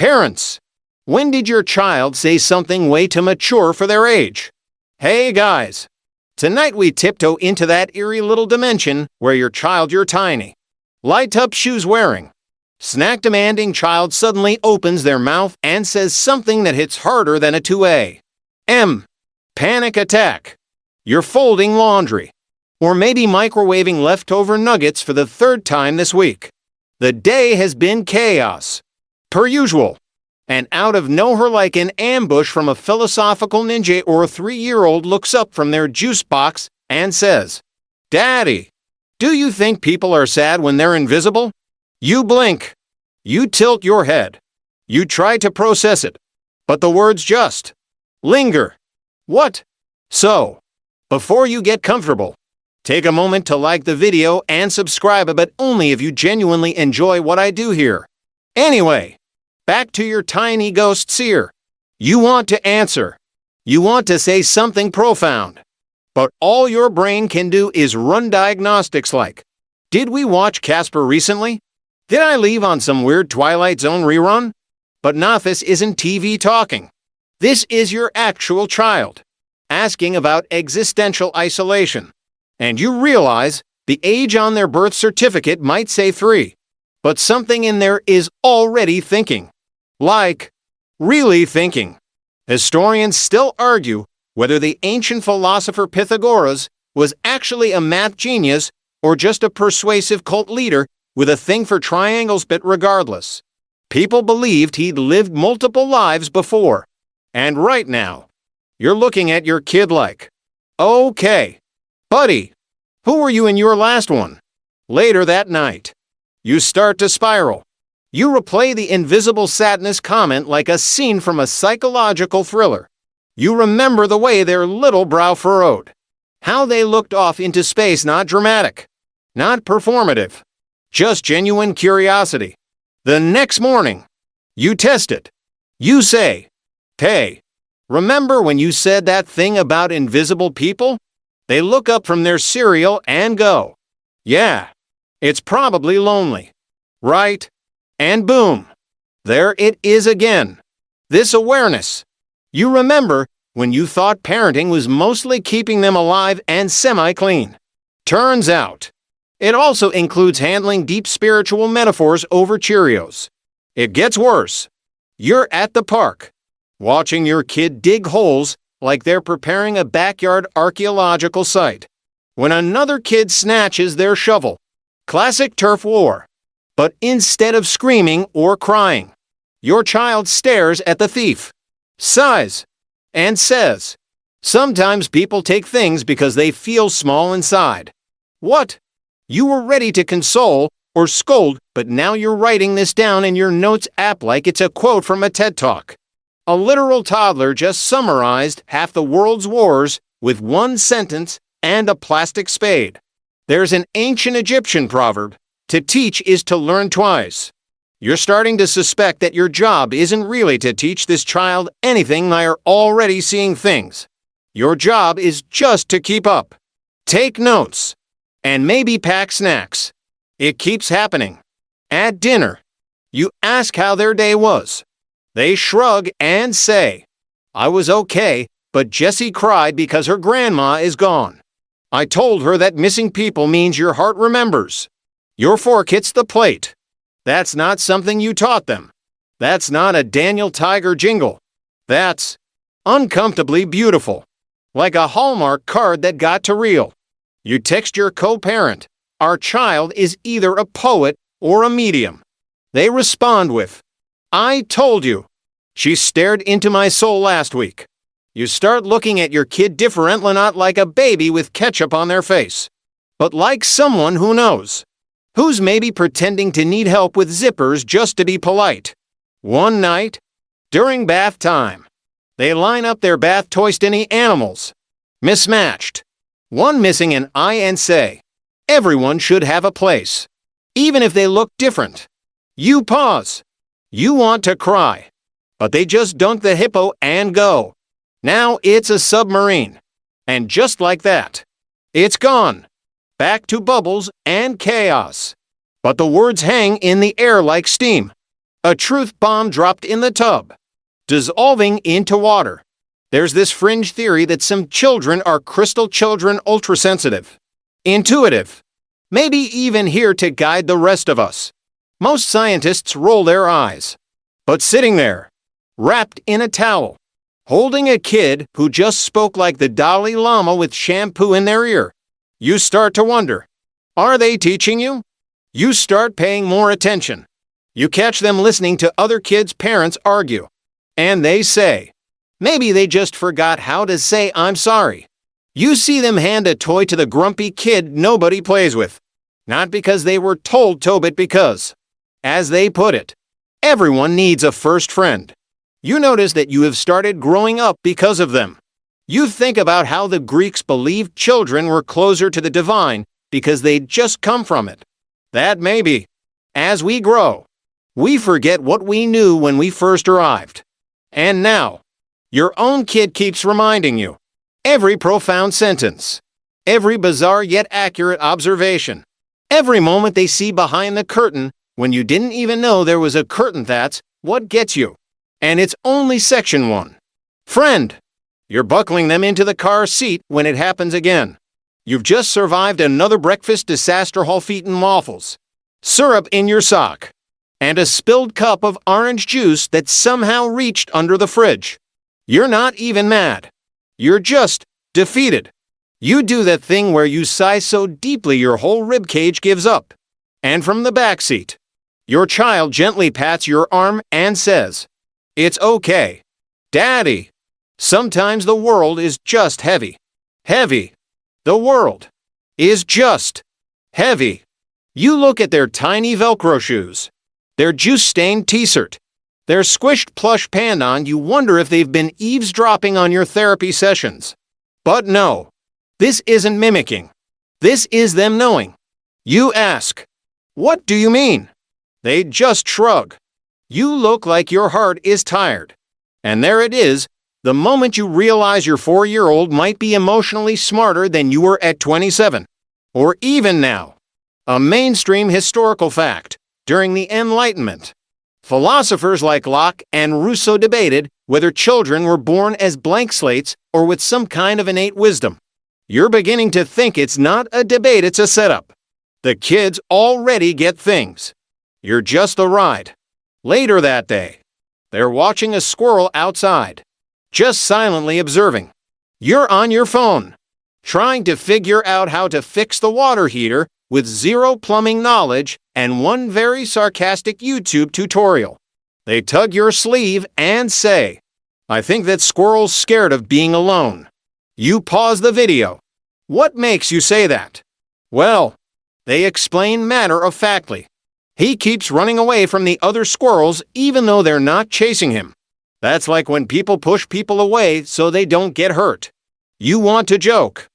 Parents, when did your child say something way too mature for their age? Hey guys, tonight we tiptoe into that eerie little dimension where you're tiny. Light up shoes wearing. Snack demanding child suddenly opens their mouth and says something that hits harder than a 2A. Panic attack. You're folding laundry. Or maybe microwaving leftover nuggets for the third time this week. The day has been chaos. Per usual. And out of nowhere, like an ambush from a philosophical ninja, or a 3-year-old looks up from their juice box and says, "Daddy, do you think people are sad when they're invisible?" You blink. You tilt your head. You try to process it. But the words just linger. What? So, before you get comfortable, take a moment to like the video and subscribe, but only if you genuinely enjoy what I do here. Anyway, back to your tiny ghost seer. You want to answer. You want to say something profound. But all your brain can do is run diagnostics like, did we watch Casper recently? Did I leave on some weird Twilight Zone rerun? But nah, this isn't TV talking. This is your actual child, asking about existential isolation. And you realize the age on their birth certificate might say 3, but something in there is already thinking. Like, really thinking. Historians still argue whether the ancient philosopher Pythagoras was actually a math genius or just a persuasive cult leader with a thing for triangles, but regardless, people believed he'd lived multiple lives before. And right now, you're looking at your kid like, okay, buddy, who were you in your last one? Later that night, you start to spiral. You replay the invisible sadness comment like a scene from a psychological thriller. You remember the way their little brow furrowed. How they looked off into space, not dramatic, not performative, just genuine curiosity. The next morning, you test it. You say, "Hey, remember when you said that thing about invisible people?" They look up from their cereal and go, "Yeah, it's probably lonely, right?" And boom, there it is again. This awareness. You remember when you thought parenting was mostly keeping them alive and semi-clean. Turns out, it also includes handling deep spiritual metaphors over Cheerios. It gets worse. You're at the park, watching your kid dig holes like they're preparing a backyard archaeological site, when another kid snatches their shovel. Classic turf war. But instead of screaming or crying, your child stares at the thief, sighs, and says, "Sometimes people take things because they feel small inside." What? You were ready to console or scold, but now you're writing this down in your notes app like it's a quote from a TED Talk. A literal toddler just summarized half the world's wars with one sentence and a plastic spade. There's an ancient Egyptian proverb, "To teach is to learn twice." You're starting to suspect that your job isn't really to teach this child anything. They're already seeing things. Your job is just to keep up. Take notes. And maybe pack snacks. It keeps happening. At dinner, you ask how their day was. They shrug and say, "I was okay, but Jessie cried because her grandma is gone. I told her that missing people means your heart remembers." Your fork hits the plate. That's not something you taught them. That's not a Daniel Tiger jingle. That's uncomfortably beautiful. Like a Hallmark card that got to real. You text your co-parent, "Our child is either a poet or a medium." They respond with, "I told you. She stared into my soul last week." You start looking at your kid differently, not like a baby with ketchup on their face, but like someone who knows. Who's maybe pretending to need help with zippers just to be polite. One night, during bath time, they line up their bath toys to any animals. Mismatched. One missing an eye and say, "Everyone should have a place, even if they look different." You pause. You want to cry, but they just dunk the hippo and go. Now it's a submarine. And just like that, it's gone. Back to bubbles and chaos. But the words hang in the air like steam. A truth bomb dropped in the tub, dissolving into water. There's this fringe theory that some children are crystal children, ultra-sensitive, intuitive, maybe even here to guide the rest of us. Most scientists roll their eyes. But sitting there, wrapped in a towel, holding a kid who just spoke like the Dalai Lama with shampoo in their ear, you start to wonder, are they teaching you? You start paying more attention. You catch them listening to other kids' parents argue. And they say, maybe they just forgot how to say I'm sorry. You see them hand a toy to the grumpy kid nobody plays with. Not because they were told to, but because, as they put it, everyone needs a first friend. You notice that you have started growing up because of them. You think about how the Greeks believed children were closer to the divine because they'd just come from it. That may be. As we grow, we forget what we knew when we first arrived. And now, your own kid keeps reminding you. Every profound sentence, every bizarre yet accurate observation, every moment they see behind the curtain when you didn't even know there was a curtain, that's what gets you. And it's only section 1. Friend, you're buckling them into the car seat when it happens again. You've just survived another breakfast disaster, half-eaten waffles, syrup in your sock, and a spilled cup of orange juice that somehow reached under the fridge. You're not even mad. You're just defeated. You do that thing where you sigh so deeply your whole ribcage gives up. And from the back seat, your child gently pats your arm and says, "It's okay, Daddy. Sometimes the world is just heavy. Heavy. The world is just heavy." You look at their tiny Velcro shoes, their juice-stained t-shirt, their squished plush panda, and you wonder if they've been eavesdropping on your therapy sessions. But no, this isn't mimicking. This is them knowing. You ask, "What do you mean?" They just shrug. You look like your heart is tired. And there it is, the moment you realize your 4-year-old might be emotionally smarter than you were at 27. Or even now. A mainstream historical fact. During the Enlightenment, philosophers like Locke and Rousseau debated whether children were born as blank slates or with some kind of innate wisdom. You're beginning to think it's not a debate, it's a setup. The kids already get things. You're just the ride. Later that day, they're watching a squirrel outside, just silently observing. You're on your phone, trying to figure out how to fix the water heater with zero plumbing knowledge and one very sarcastic YouTube tutorial. They tug your sleeve and say, "I think that squirrel's scared of being alone." You pause the video. What makes you say that? Well, they explain matter-of-factly. He keeps running away from the other squirrels even though they're not chasing him. That's like when people push people away so they don't get hurt. You want to joke.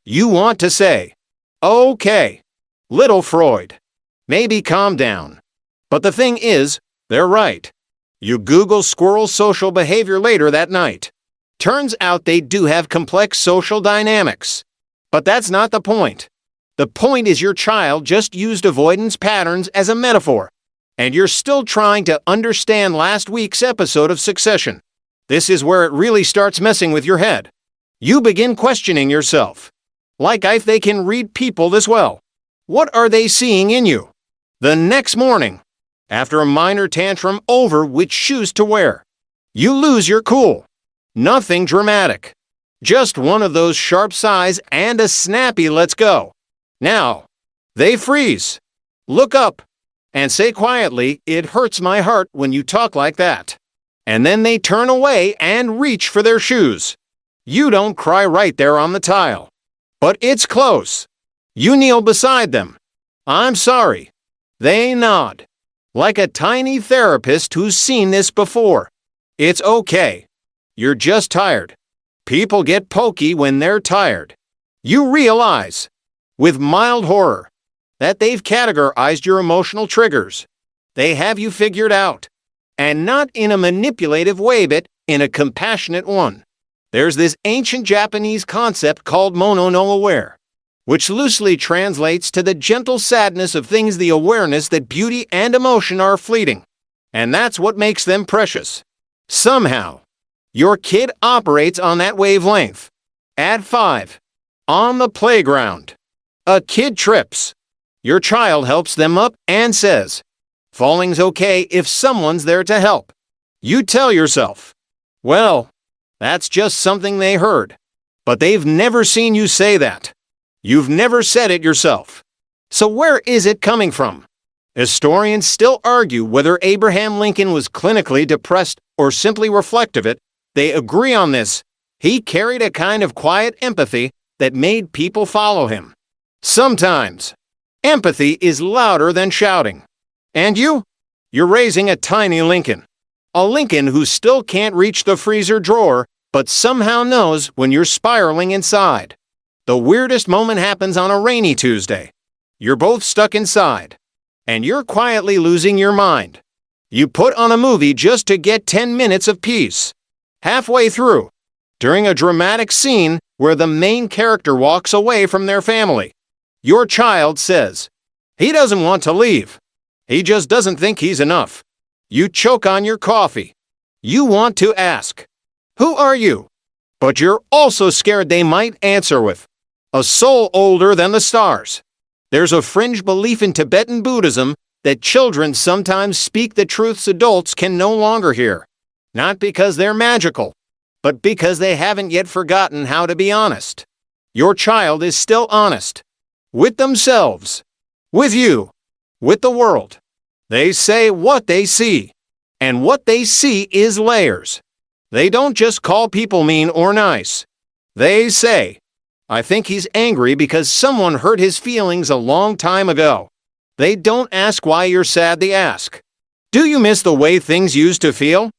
You want to say, "Okay, little Freud, maybe calm down." But the thing is, they're right. You Google squirrel social behavior later that night. Turns out they do have complex social dynamics. But that's not the point. The point is your child just used avoidance patterns as a metaphor. And you're still trying to understand last week's episode of Succession. This is where it really starts messing with your head. You begin questioning yourself. Like if they can read people this well. What are they seeing in you? The next morning, after a minor tantrum over which shoes to wear, you lose your cool. Nothing dramatic. Just one of those sharp sighs and a snappy "let's go." Now, they freeze, look up, and say quietly, "It hurts my heart when you talk like that." And then they turn away and reach for their shoes. You don't cry right there on the tile. But it's close. You kneel beside them. "I'm sorry." They nod. Like a tiny therapist who's seen this before. "It's okay. You're just tired." People get pokey when they're tired. You realize, with mild horror, that they've categorized your emotional triggers. They have you figured out. And not in a manipulative way, but in a compassionate one. There's this ancient Japanese concept called mono no aware, which loosely translates to the gentle sadness of things, the awareness that beauty and emotion are fleeting. And that's what makes them precious. Somehow, your kid operates on that wavelength. At 5. On the playground. A kid trips. Your child helps them up and says, "Falling's okay if someone's there to help." You tell yourself, well, that's just something they heard. But they've never seen you say that. You've never said it yourself. So where is it coming from? Historians still argue whether Abraham Lincoln was clinically depressed or simply reflective of it. They agree on this. He carried a kind of quiet empathy that made people follow him. Sometimes, empathy is louder than shouting. And you? You're raising a tiny Lincoln. A Lincoln who still can't reach the freezer drawer, but somehow knows when you're spiraling inside. The weirdest moment happens on a rainy Tuesday. You're both stuck inside, and you're quietly losing your mind. You put on a movie just to get 10 minutes of peace. Halfway through, during a dramatic scene where the main character walks away from their family, your child says, "He doesn't want to leave. He just doesn't think he's enough." You choke on your coffee. You want to ask, "Who are you?" But you're also scared they might answer with, "A soul older than the stars." There's a fringe belief in Tibetan Buddhism that children sometimes speak the truths adults can no longer hear. Not because they're magical, but because they haven't yet forgotten how to be honest. Your child is still honest. With themselves. With you. With the world. They say what they see. And what they see is layers. They don't just call people mean or nice. They say, "I think he's angry because someone hurt his feelings a long time ago." They don't ask why you're sad, they ask, "Do you miss the way things used to feel?"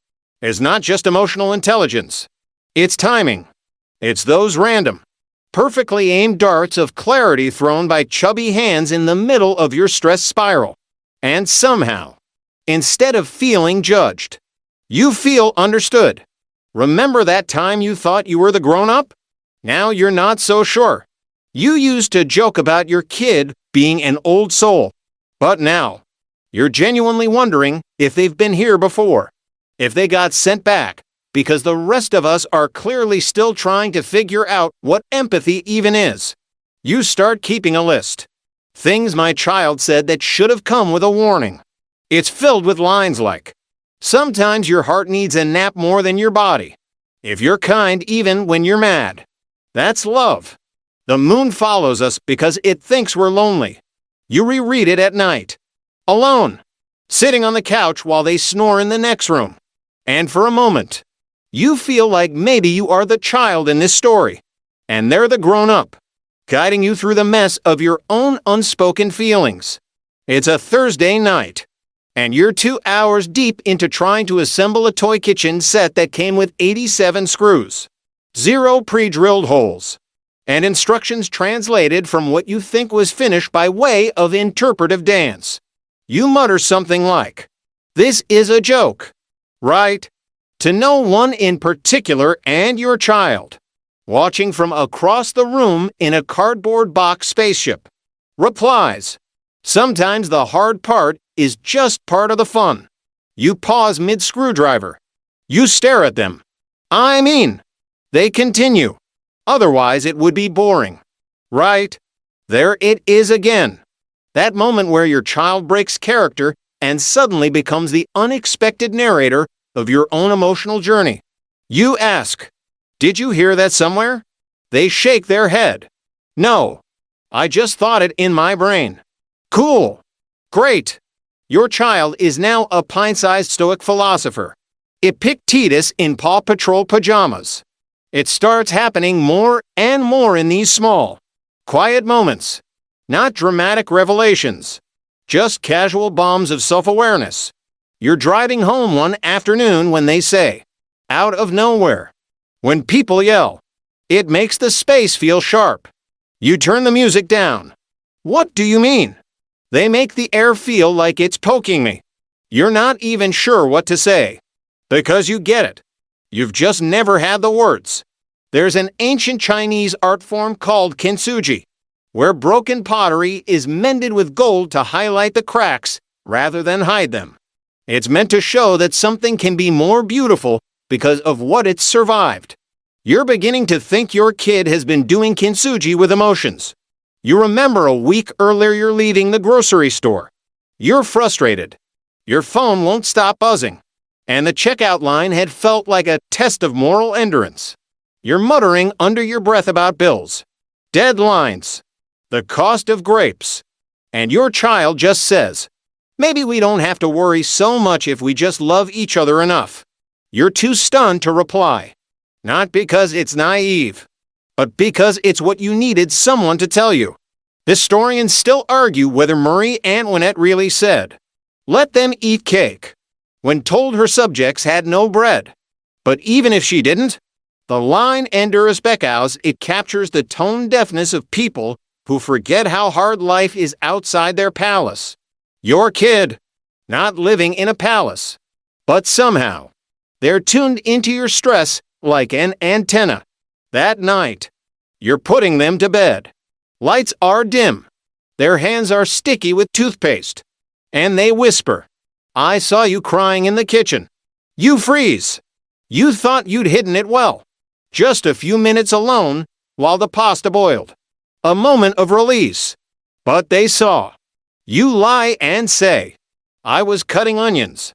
It's not just emotional intelligence. It's timing. It's those random, perfectly aimed darts of clarity thrown by chubby hands in the middle of your stress spiral. And somehow, instead of feeling judged, you feel understood. Remember that time you thought you were the grown-up? Now you're not so sure. You used to joke about your kid being an old soul. But now, you're genuinely wondering if they've been here before. If they got sent back, because the rest of us are clearly still trying to figure out what empathy even is. You start keeping a list. Things my child said that should have come with a warning. It's filled with lines like, "Sometimes your heart needs a nap more than your body. If you're kind even when you're mad. That's love. The moon follows us because it thinks we're lonely." You reread it at night. Alone. Sitting on the couch while they snore in the next room. And for a moment, you feel like maybe you are the child in this story. And they're the grown-up, guiding you through the mess of your own unspoken feelings. It's a Thursday night, and you're 2 hours deep into trying to assemble a toy kitchen set that came with 87 screws, 0 pre-drilled holes, and instructions translated from what you think was finished by way of interpretive dance. You mutter something like, "This is a joke, right?" To no one in particular and your child, watching from across the room in a cardboard box spaceship, replies, "Sometimes the hard part is just part of the fun." You pause mid-screwdriver. You stare at them. I mean, they continue. Otherwise it would be boring. Right? There it is again. That moment where your child breaks character and suddenly becomes the unexpected narrator of your own emotional journey. You ask, "Did you hear that somewhere?" They shake their head. "No. I just thought it in my brain." Cool. Great. Your child is now a pint-sized stoic philosopher. Epictetus in Paw Patrol pajamas. It starts happening more and more in these small, quiet moments. Not dramatic revelations. Just casual bombs of self-awareness. You're driving home one afternoon when they say, out of nowhere. When people yell, it makes the space feel sharp. You turn the music down. What do you mean? They make the air feel like it's poking me. You're not even sure what to say. Because you get it. You've just never had the words. There's an ancient Chinese art form called kintsugi, where broken pottery is mended with gold to highlight the cracks rather than hide them. It's meant to show that something can be more beautiful because of what it's survived. You're beginning to think your kid has been doing kintsugi with emotions. You remember a week earlier you're leaving the grocery store. You're frustrated. Your phone won't stop buzzing. And the checkout line had felt like a test of moral endurance. You're muttering under your breath about bills, deadlines, the cost of grapes. And your child just says, "Maybe we don't have to worry so much if we just love each other enough." You're too stunned to reply. Not because it's naive, but because it's what you needed someone to tell you. Historians still argue whether Marie Antoinette really said, "Let them eat cake," when told her subjects had no bread. But even if she didn't, the line "Endurus Beccaus," it captures the tone deafness of people who forget how hard life is outside their palace. Your kid, not living in a palace, but somehow, they're tuned into your stress like an antenna. That night, you're putting them to bed. Lights are dim. Their hands are sticky with toothpaste. And they whisper, "I saw you crying in the kitchen." You freeze. You thought you'd hidden it well. Just a few minutes alone while the pasta boiled. A moment of release. But they saw. You lie and say, "I was cutting onions."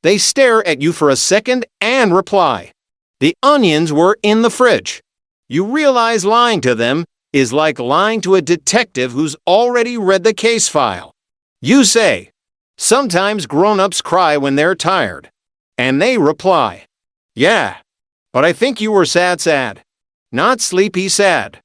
They stare at you for a second and reply, "The onions were in the fridge." You realize lying to them is like lying to a detective who's already read the case file. You say, "Sometimes grown-ups cry when they're tired." And they reply, "Yeah, but I think you were sad, not sleepy sad."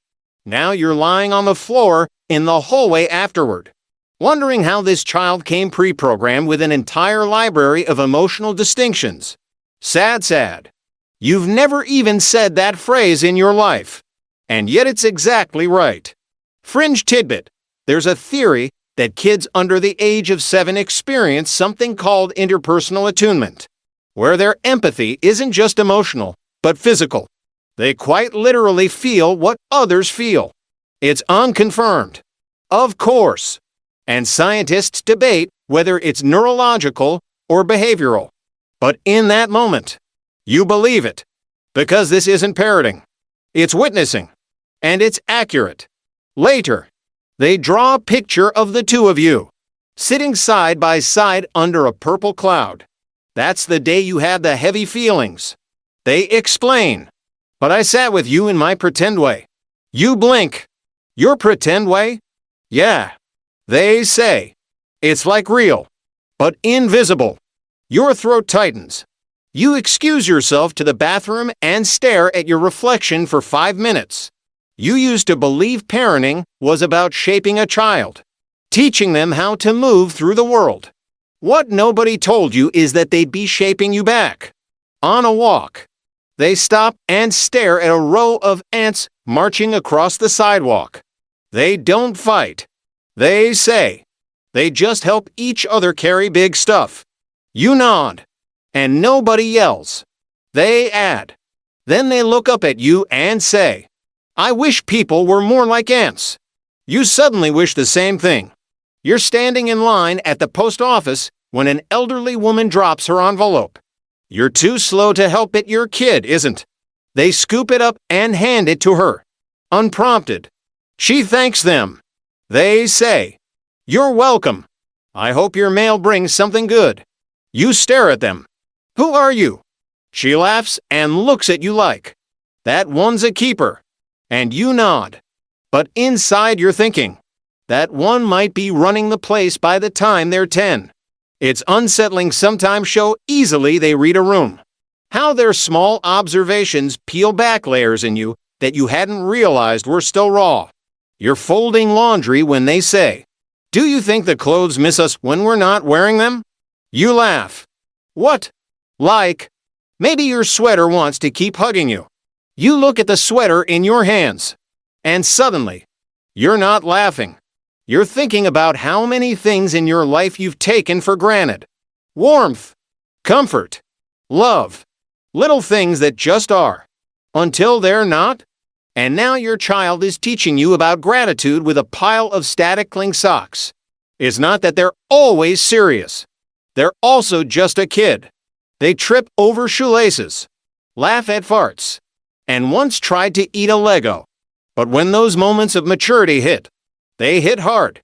Now you're lying on the floor in the hallway afterward, wondering how this child came pre-programmed with an entire library of emotional distinctions. Sad. You've never even said that phrase in your life. And yet it's exactly right. Fringe tidbit. There's a theory that kids under the age of 7 experience something called interpersonal attunement, where their empathy isn't just emotional, but physical. They quite literally feel what others feel. It's unconfirmed, of course, and scientists debate whether it's neurological or behavioral. But in that moment, you believe it, because this isn't parroting. It's witnessing, and it's accurate. Later, they draw a picture of the two of you, sitting side by side under a purple cloud. That's the day you had the heavy feelings. They explain, "But I sat with you in my pretend way." You blink. Your pretend way? Yeah. They say, "It's like real, but invisible." Your throat tightens. You excuse yourself to the bathroom and stare at your reflection for 5 minutes. You used to believe parenting was about shaping a child, teaching them how to move through the world. What nobody told you is that they'd be shaping you back. On a walk, they stop and stare at a row of ants marching across the sidewalk. They don't fight. They say. They just help each other carry big stuff. You nod. And nobody yells. They add. Then they look up at you and say, "I wish people were more like ants." You suddenly wish the same thing. You're standing in line at the post office when an elderly woman drops her envelope. You're too slow to help it, your kid isn't. They scoop it up and hand it to her. Unprompted. She thanks them. They say, "You're welcome. I hope your mail brings something good." You stare at them. "Who are you?" She laughs and looks at you like, "That one's a keeper." And you nod. But inside you're thinking, that one might be running the place by the time they're 10. It's unsettling sometimes how easily they read a room. How their small observations peel back layers in you that you hadn't realized were still raw. You're folding laundry when they say, "Do you think the clothes miss us when we're not wearing them?" You laugh. What? Like, maybe your sweater wants to keep hugging you. You look at the sweater in your hands. And suddenly, you're not laughing. You're thinking about how many things in your life you've taken for granted. Warmth, comfort, love, little things that just are, until they're not. And now your child is teaching you about gratitude with a pile of static cling socks. It's not that they're always serious. They're also just a kid. They trip over shoelaces, laugh at farts, and once tried to eat a Lego. But when those moments of maturity hit, they hit hard.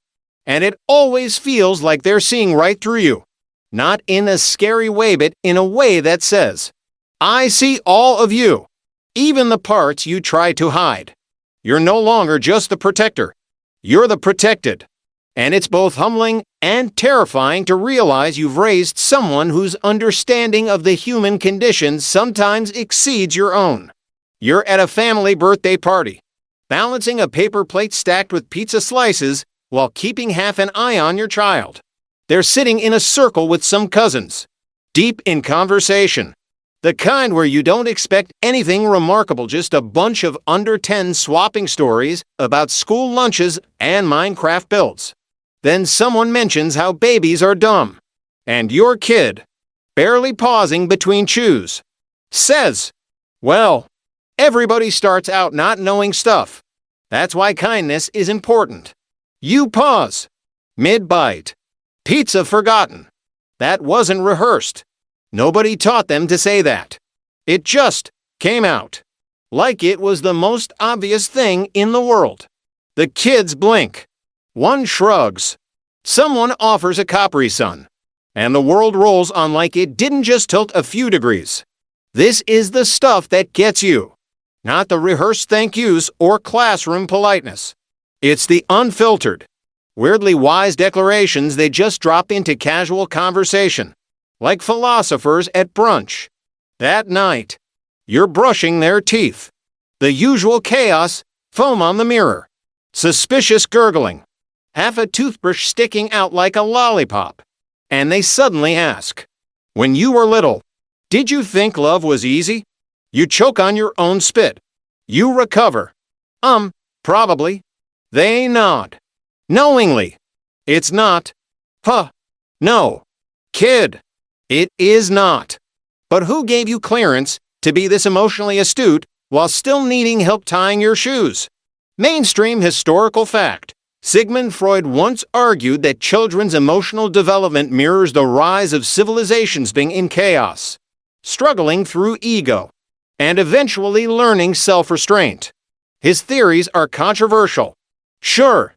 And it always feels like they're seeing right through you. Not in a scary way, but in a way that says, I see all of you, even the parts you try to hide. You're no longer just the protector. You're the protected. And it's both humbling and terrifying to realize you've raised someone whose understanding of the human condition sometimes exceeds your own. You're at a family birthday party, balancing a paper plate stacked with pizza slices while keeping half an eye on your child. They're sitting in a circle with some cousins, deep in conversation. The kind where you don't expect anything remarkable, just a bunch of under 10 swapping stories about school lunches and Minecraft builds. Then someone mentions how babies are dumb. And your kid, barely pausing between chews, says, well, everybody starts out not knowing stuff. That's why kindness is important. You pause. Mid-bite. Pizza forgotten. That wasn't rehearsed. Nobody taught them to say that. It just came out. Like it was the most obvious thing in the world. The kids blink. One shrugs. Someone offers a Capri Sun. And the world rolls on like it didn't just tilt a few degrees. This is the stuff that gets you. Not the rehearsed thank yous or classroom politeness. It's the unfiltered, weirdly wise declarations they just drop into casual conversation. Like philosophers at brunch. That night, you're brushing their teeth. The usual chaos, foam on the mirror, suspicious gurgling, half a toothbrush sticking out like a lollipop. And they suddenly ask, when you were little, did you think love was easy? You choke on your own spit. You recover. Probably. They nod. Knowingly. It's not. Huh. No. Kid. It is not. But who gave you clearance to be this emotionally astute while still needing help tying your shoes? Mainstream historical fact. Sigmund Freud once argued that children's emotional development mirrors the rise of civilizations being in chaos, struggling through ego, and eventually learning self-restraint. His theories are controversial, sure,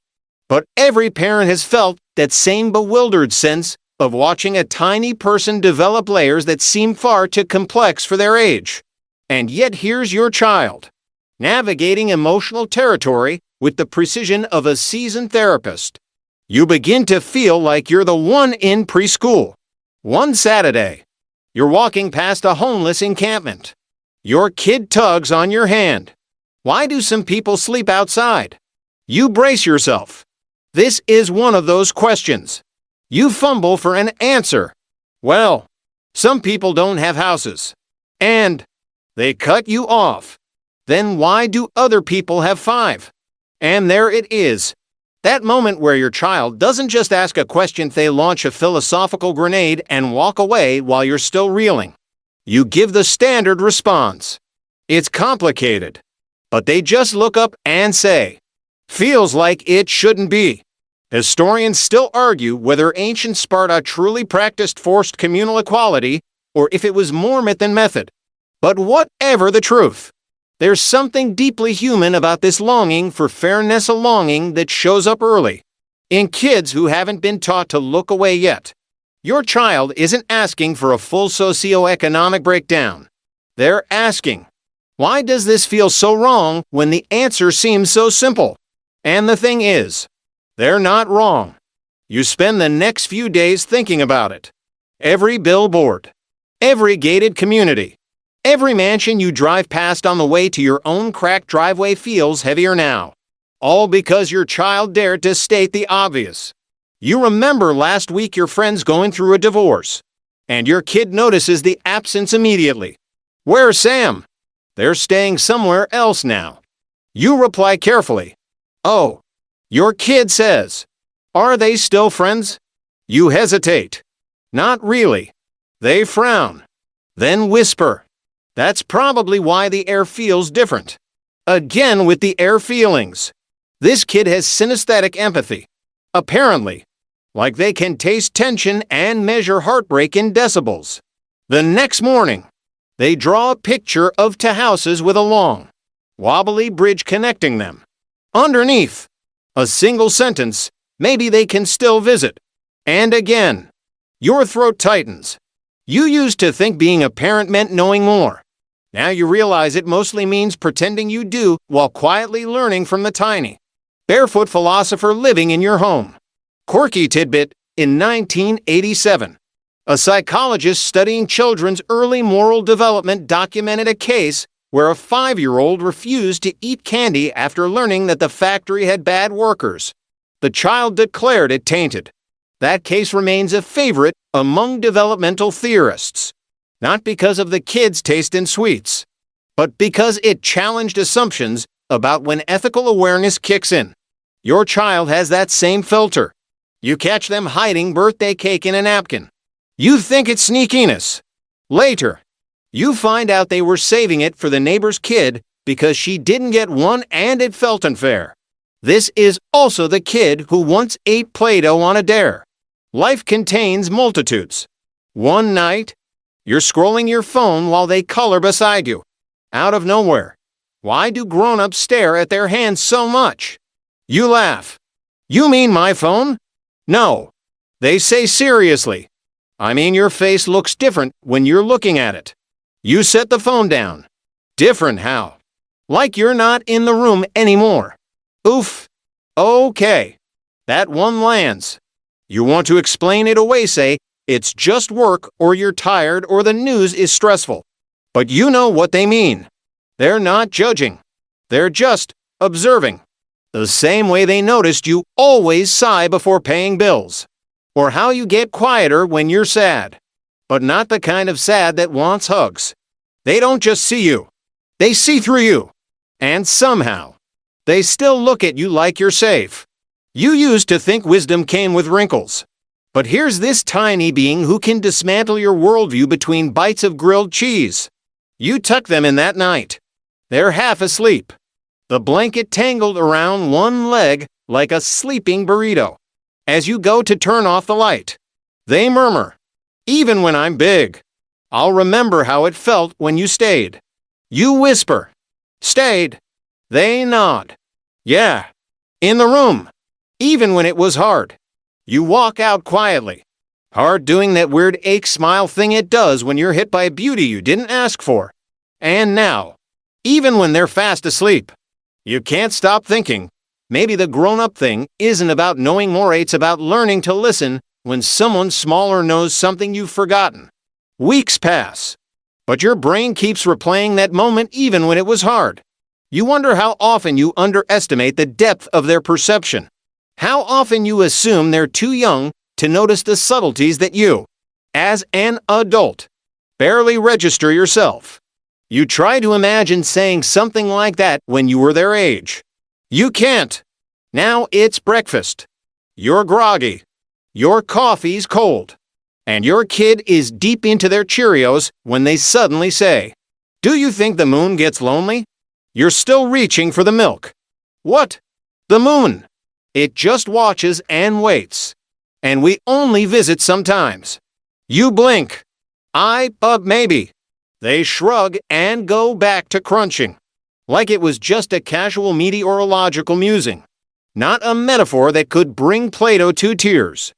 but every parent has felt that same bewildered sense of watching a tiny person develop layers that seem far too complex for their age. And yet here's your child, navigating emotional territory with the precision of a seasoned therapist. You begin to feel like you're the one in preschool. One Saturday, you're walking past a homeless encampment. Your kid tugs on your hand. Why do some people sleep outside? You brace yourself. This is one of those questions. You fumble for an answer. Well, some people don't have houses. And they cut you off. Then why do other people have 5? And there it is. That moment where your child doesn't just ask a question, they launch a philosophical grenade and walk away while you're still reeling. You give the standard response. It's complicated. But they just look up and say, feels like it shouldn't be. Historians still argue whether ancient Sparta truly practiced forced communal equality or if it was more myth than method. But whatever the truth, there's something deeply human about this longing for fairness, a longing that shows up early, in kids who haven't been taught to look away yet. Your child isn't asking for a full socioeconomic breakdown. They're asking, why does this feel so wrong when the answer seems so simple? And the thing is, they're not wrong. You spend the next few days thinking about it. Every billboard, every gated community, every mansion you drive past on the way to your own cracked driveway feels heavier now. All because your child dared to state the obvious. You remember last week your friend's going through a divorce, and your kid notices the absence immediately. Where's Sam? They're staying somewhere else now. You reply carefully. Oh. Your kid says, are they still friends? You hesitate. Not really. They frown. Then whisper. That's probably why the air feels different. Again with the air feelings. This kid has synesthetic empathy. Apparently. like they can taste tension and measure heartbreak in decibels. The next morning, they draw a picture of two houses with a long, wobbly bridge connecting them. Underneath, a single sentence, maybe they can still visit. And again, your throat tightens. You used to think being a parent meant knowing more. Now you realize it mostly means pretending you do while quietly learning from the tiny, barefoot philosopher living in your home. Quirky tidbit: in 1987, a psychologist studying children's early moral development documented a case where a 5-year-old refused to eat candy after learning that the factory had bad workers. The child declared it tainted. That case remains a favorite among developmental theorists, not because of the kid's taste in sweets, but because it challenged assumptions about when ethical awareness kicks in. Your child has that same filter. You catch them hiding birthday cake in a napkin. You think it's sneakiness. Later, you find out they were saving it for the neighbor's kid because she didn't get one and it felt unfair. This is also the kid who once ate Play-Doh on a dare. Life contains multitudes. One night, you're scrolling your phone while they color beside you. Out of nowhere, why do grown-ups stare at their hands so much? You laugh. You mean my phone? No. They say seriously. I mean your face looks different when you're looking at it. You set the phone down. Different how? Like you're not in the room anymore. Oof. Okay. That one lands. You want to explain it away, say, it's just work or you're tired or the news is stressful. But you know what they mean. They're not judging. They're just observing. The same way they noticed you always sigh before paying bills. Or how you get quieter when you're sad. But not the kind of sad that wants hugs. They don't just see you. They see through you. And somehow, they still look at you like you're safe. You used to think wisdom came with wrinkles. But here's this tiny being who can dismantle your worldview between bites of grilled cheese. You tuck them in that night. They're half asleep. The blanket tangled around one leg like a sleeping burrito. As you go to turn off the light, they murmur, "Even when I'm big, I'll remember how it felt when you stayed." You whisper, "Stayed." They nod. "Yeah. In the room. Even when it was hard." You walk out quietly. Hard doing that weird ache smile thing it does when you're hit by a beauty you didn't ask for. And now, even when they're fast asleep, you can't stop thinking, maybe the grown-up thing isn't about knowing more, it's about learning to listen when someone smaller knows something you've forgotten. Weeks pass, but your brain keeps replaying that moment even when it was hard. You wonder how often you underestimate the depth of their perception. How often you assume they're too young to notice the subtleties that you, as an adult, barely register yourself. You try to imagine saying something like that when you were their age. You can't. Now it's breakfast. You're groggy. Your coffee's cold. And your kid is deep into their Cheerios when they suddenly say, "Do you think the moon gets lonely?" You're still reaching for the milk. What? The moon. It just watches and waits. And we only visit sometimes. You blink. Maybe. They shrug and go back to crunching. Like it was just a casual meteorological musing. Not a metaphor that could bring Plato to tears.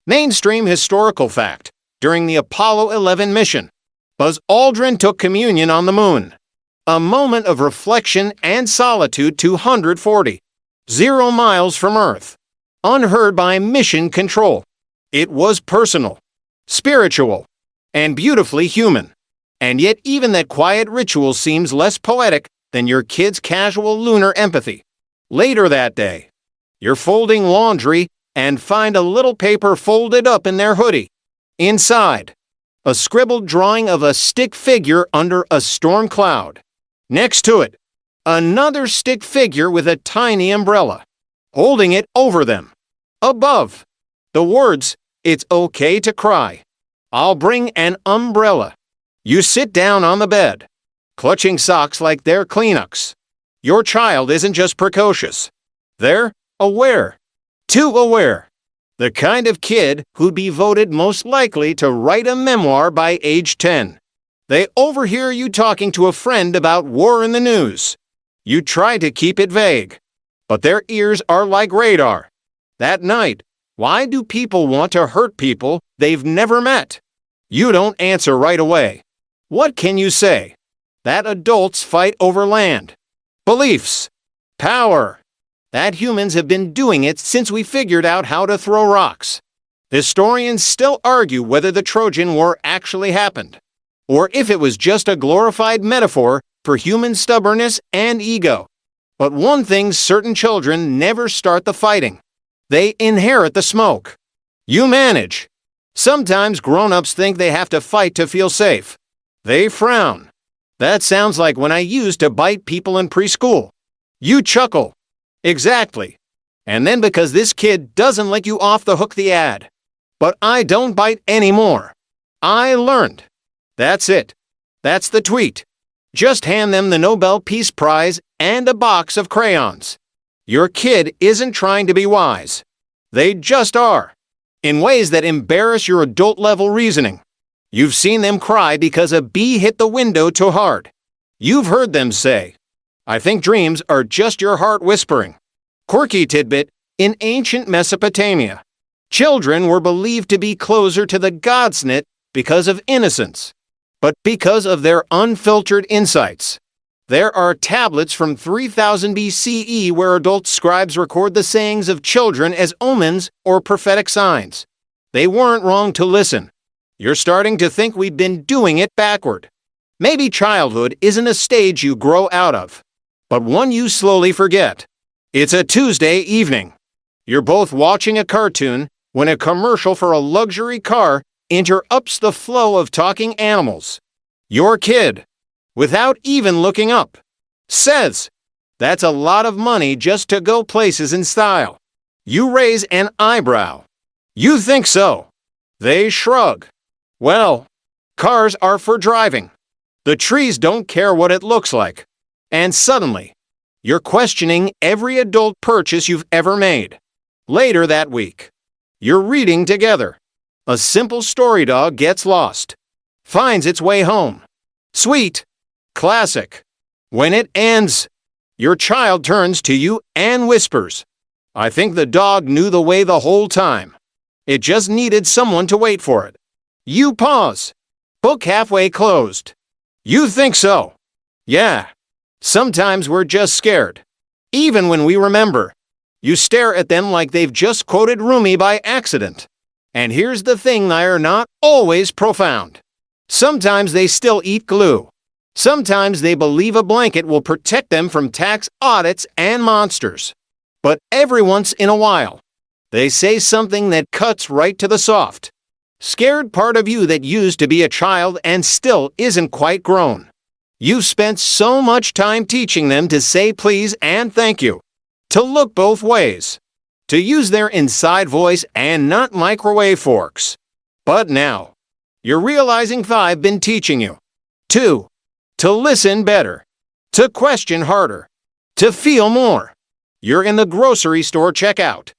Mainstream historical fact. During the Apollo 11 mission, Buzz Aldrin took communion on the moon. A moment of reflection and solitude 240. 0 miles from Earth. Unheard by mission control. It was personal, spiritual, and beautifully human. And yet even that quiet ritual seems less poetic than your kid's casual lunar empathy. Later that day, you're folding laundry and find a little paper folded up in their hoodie. Inside, a scribbled drawing of a stick figure under a storm cloud. Next to it, another stick figure with a tiny umbrella, holding it over them. Above, the words, "It's okay to cry. I'll bring an umbrella." You sit down on the bed, clutching socks like they're Kleenex. Your child isn't just precocious. They're aware. Too aware. The kind of kid who'd be voted most likely to write a memoir by age 10. They overhear you talking to a friend about war in the news. You try to keep it vague, but their ears are like radar. That night, why do people want to hurt people they've never met? You don't answer right away. What can you say? That adults fight over land, beliefs, power. That humans have been doing it since we figured out how to throw rocks. Historians still argue whether the Trojan War actually happened, or if it was just a glorified metaphor for human stubbornness and ego. But one thing's certain: children never start the fighting. They inherit the smoke. You manage. Sometimes grown-ups think they have to fight to feel safe. They frown. That sounds like when I used to bite people in preschool. You chuckle. Exactly. And then because this kid doesn't let you off the hook, the ad. But I don't bite anymore. I learned. That's it. That's the tweet. Just hand them the Nobel Peace Prize and a box of crayons. Your kid isn't trying to be wise. They just are. In ways that embarrass your adult-level reasoning. You've seen them cry because a bee hit the window too hard. You've heard them say, "I think dreams are just your heart whispering." Quirky tidbit: in ancient Mesopotamia, children were believed to be closer to the god's net because of innocence, but because of their unfiltered insights. There are tablets from 3000 BCE where adult scribes record the sayings of children as omens or prophetic signs. They weren't wrong to listen. You're starting to think we've been doing it backward. Maybe childhood isn't a stage you grow out of, but one you slowly forget. It's a Tuesday evening. You're both watching a cartoon when a commercial for a luxury car interrupts the flow of talking animals. Your kid, without even looking up, says, "That's a lot of money just to go places in style." You raise an eyebrow. "You think so?" They shrug. "Well, cars are for driving. The trees don't care what it looks like." And suddenly, you're questioning every adult purchase you've ever made. Later that week, you're reading together. A simple story dog gets lost, finds its way home. Sweet. Classic. When it ends, your child turns to you and whispers, "I think the dog knew the way the whole time. It just needed someone to wait for it." You pause. Book halfway closed. "You think so?" "Yeah. Sometimes we're just scared. Even when we remember." You stare at them like they've just quoted Rumi by accident. And here's the thing: they're not always profound. Sometimes they still eat glue. Sometimes they believe a blanket will protect them from tax audits and monsters. But every once in a while, they say something that cuts right to the soft, scared part of you that used to be a child and still isn't quite grown. You've spent so much time teaching them to say please and thank you, to look both ways, to use their inside voice and not microwave forks. But now, you're realizing I've been teaching you. 2. To listen better. To question harder. To feel more. You're in the grocery store checkout.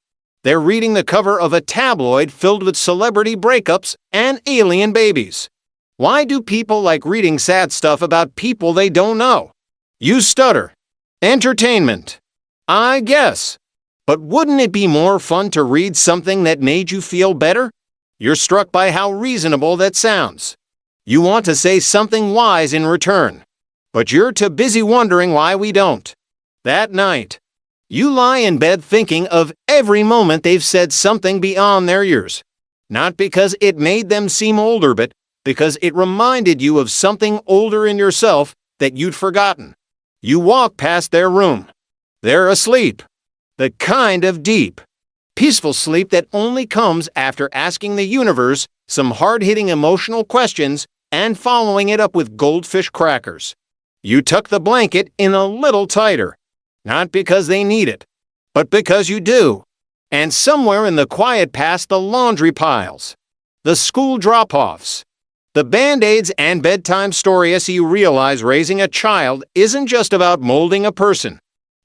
They're reading the cover of a tabloid filled with celebrity breakups and alien babies. Why do people like reading sad stuff about people they don't know? You stutter. Entertainment. I guess. But wouldn't it be more fun to read something that made you feel better? You're struck by how reasonable that sounds. You want to say something wise in return, but you're too busy wondering why we don't. That night, you lie in bed thinking of every moment they've said something beyond their years. Not because it made them seem older, but because it reminded you of something older in yourself that you'd forgotten. You walk past their room. They're asleep. The kind of deep, peaceful sleep that only comes after asking the universe some hard-hitting emotional questions and following it up with goldfish crackers. You tuck the blanket in a little tighter, not because they need it, but because you do. And somewhere in the quiet past, the laundry piles, the school drop-offs, the Band-Aids and bedtime stories, you realize raising a child isn't just about molding a person.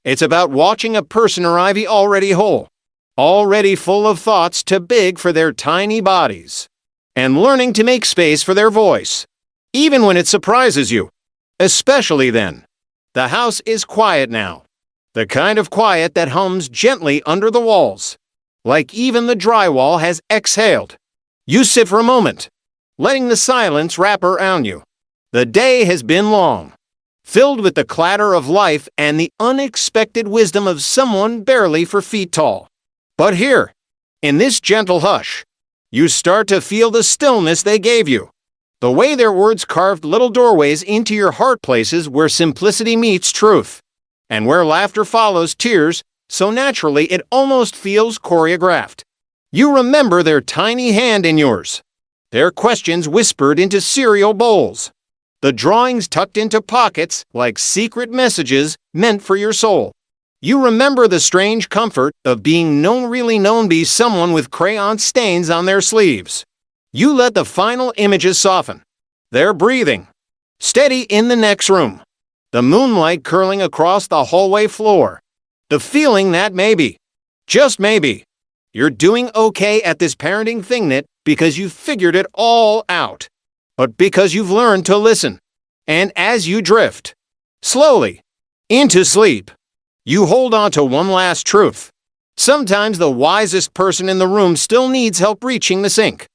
It's about watching a person arrive already whole. already full of thoughts too big for their tiny bodies, and learning to make space for their voice, even when it surprises you. Especially then. The house is quiet now. The kind of quiet that hums gently under the walls, like even the drywall has exhaled. You sit for a moment, letting the silence wrap around you. The day has been long, filled with the clatter of life and the unexpected wisdom of someone barely 4 feet tall. But here, in this gentle hush, you start to feel the stillness they gave you. The way their words carved little doorways into your heart, places where simplicity meets truth, and where laughter follows tears so naturally it almost feels choreographed. You remember their tiny hand in yours, their questions whispered into cereal bowls, the drawings tucked into pockets like secret messages meant for your soul. You remember the strange comfort of being really known by someone with crayon stains on their sleeves. You let the final images soften, their breathing steady in the next room, the moonlight curling across the hallway floor, the feeling that maybe, just maybe, you're doing okay at this parenting thing, not because you've figured it all out, but because you've learned to listen. And as you drift, slowly, into sleep, you hold on to one last truth. Sometimes the wisest person in the room still needs help reaching the sink.